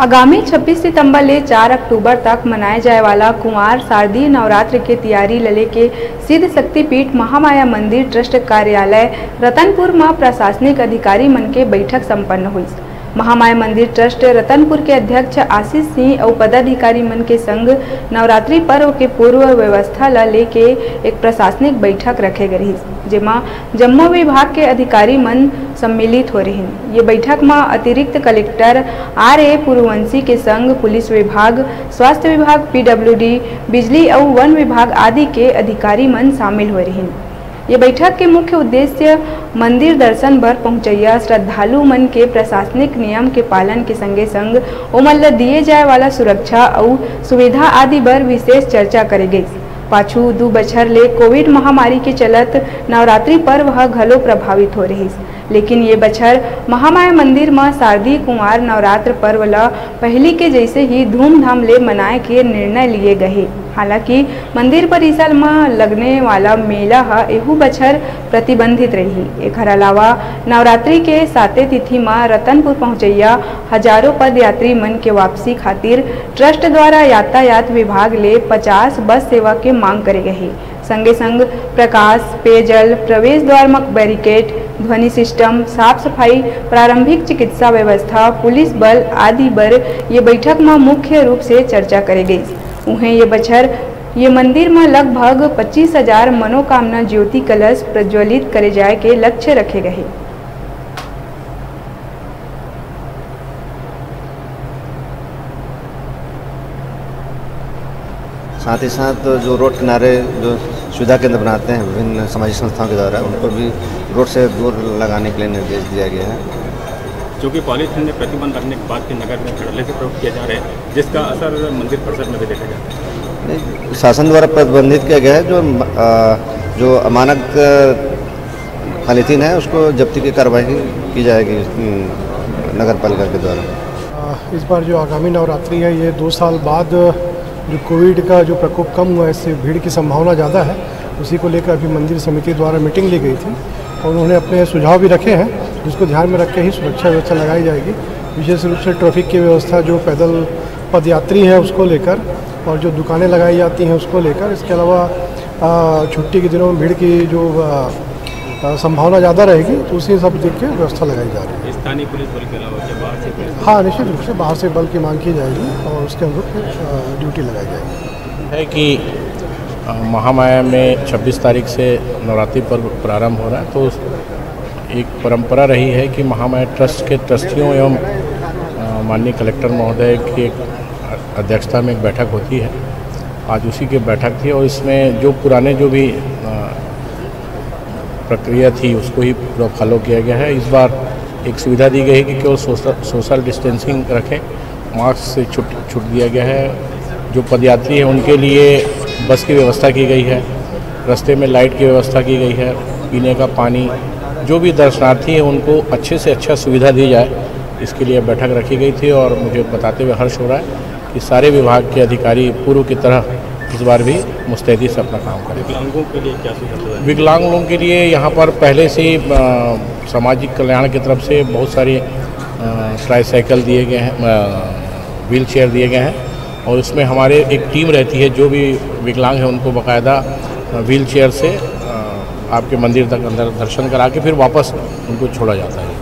आगामी 26 सितंबर ले 4 अक्टूबर तक मनाए जाए वाला कुंवार शारदीय नवरात्र के तैयारी लले के सिद्ध शक्तिपीठ महामाया मंदिर ट्रस्ट कार्यालय रतनपुर में प्रशासनिक अधिकारी मन के बैठक संपन्न हुई। महामाया मंदिर ट्रस्ट रतनपुर के अध्यक्ष आशीष सिंह और पदाधिकारी मन के संग नवरात्रि पर्व के पूर्व व्यवस्था ला लेके एक प्रशासनिक बैठक रखे गई, जेमा जम्मू विभाग के अधिकारी मन सम्मिलित हो रहे। ये बैठक में अतिरिक्त कलेक्टर RA पुरवंशी के संग पुलिस विभाग, स्वास्थ्य विभाग, PWD, बिजली और वन विभाग आदि के अधिकारी मन शामिल हो रहे। ये बैठक के मुख्य उद्देश्य मंदिर दर्शन बर पहुंचैया श्रद्धालु मन के प्रशासनिक नियम के पालन के संगे संग ओमन दिए जाए वाला सुरक्षा और सुविधा आदि बर विशेष चर्चा करे गई। पाछू 2 बछर ले कोविड महामारी के चलत नवरात्रि पर्व घलो प्रभावित हो रही, लेकिन ये बछर महामाया मंदिर में शारदीय कुंवार नवरात्र पर्व ला पहली के जैसे ही धूमधाम ले मनाए के निर्णय लिए गए। हालांकि मंदिर परिसर में लगने वाला मेला एहू बछर प्रतिबंधित रही। एक अलावा नवरात्रि के 7 तिथि में रतनपुर पहुंचैया हजारों पदयात्री मन के वापसी खातिर ट्रस्ट द्वारा यातायात विभाग ले 50 बस सेवा के मांग करे गए। संगे संग प्रकाश, पेयजल, प्रवेश द्वार में बैरिकेड, ध्वनि सिस्टम, साफ सफाई, प्रारंभिक चिकित्सा व्यवस्था, पुलिस बल आदि पर ये बैठक में मुख्य रूप से चर्चा करे गई। उन्हें ये बछर ये मंदिर में लगभग 25,000 मनोकामना ज्योति कलश प्रज्वलित करे जाए के लक्ष्य रखे गए। साथ ही साथ जो रोड किनारे जो सुविधा केंद्र बनाते हैं विभिन्न सामाजिक संस्थाओं के द्वारा, उनको भी रोड से दूर लगाने के लिए निर्देश दिया गया है। क्योंकि पॉलीथीन में प्रतिबंध लगने के बाद के नगर में धड़ल्ले से प्रयोग किया जा रहा है, जिसका असर मंदिर परिसर में भी देखा जाता है। नहीं, शासन द्वारा प्रतिबंधित किया गया है। जो अमानक पॉलीथीन है उसको जब्ती की कार्रवाई की जाएगी नगर पालिका के द्वारा। इस बार जो आगामी नवरात्रि है, ये 2 साल बाद जो कोविड का जो प्रकोप कम हुआ है, इससे भीड़ की संभावना ज़्यादा है। उसी को लेकर अभी मंदिर समिति द्वारा मीटिंग ली गई थी और उन्होंने अपने सुझाव भी रखे हैं, जिसको ध्यान में रख के ही सुरक्षा व्यवस्था लगाई जाएगी। विशेष रूप से ट्रैफिक की व्यवस्था जो पैदल पदयात्री है उसको लेकर, और जो दुकानें लगाई जाती हैं उसको लेकर। इसके अलावा छुट्टी के दिनों में भीड़ की जो संभावना ज़्यादा रहेगी, तो उसी सब देख के व्यवस्था लगाई जा रही है। स्थानीय पुलिस बल के अलावा बाहर से? हाँ, निश्चित रूप से बाहर से बल की मांग की जाएगी और उसके अनुरूप ड्यूटी लगाई जाएगी। है कि महामाया में 26 तारीख से नवरात्रि पर्व प्रारंभ हो रहा है, तो एक परंपरा रही है कि महामाया ट्रस्ट के ट्रस्टियों एवं माननीय कलेक्टर महोदय की एक अध्यक्षता में एक बैठक होती है। आज उसी की बैठक थी और इसमें जो पुराने जो भी प्रक्रिया थी उसको ही पूरा फॉलो किया गया है। इस बार एक सुविधा दी गई है कि केवल सोशल डिस्टेंसिंग रखें, मास्क से छूट दिया गया है। जो पदयात्री हैं उनके लिए बस की व्यवस्था की गई है, रास्ते में लाइट की व्यवस्था की गई है, पीने का पानी, जो भी दर्शनार्थी हैं उनको अच्छे से अच्छा सुविधा दी जाए, इसके लिए बैठक रखी गई थी। और मुझे बताते हुए हर्ष हो रहा है कि सारे विभाग के अधिकारी पूर्व की तरह इस बार भी मुस्तैदी से अपना काम करें। विकलांगों के लिए क्या सुविधा है? विकलांगों के लिए यहाँ पर पहले से ही सामाजिक कल्याण की तरफ से बहुत सारी ट्राईसाइकिल दिए गए हैं, व्हील चेयर दिए गए हैं, और उसमें हमारे एक टीम रहती है। जो भी विकलांग है उनको बाकायदा व्हील चेयर से आपके मंदिर तक अंदर दर्शन करा के फिर वापस उनको छोड़ा जाता है।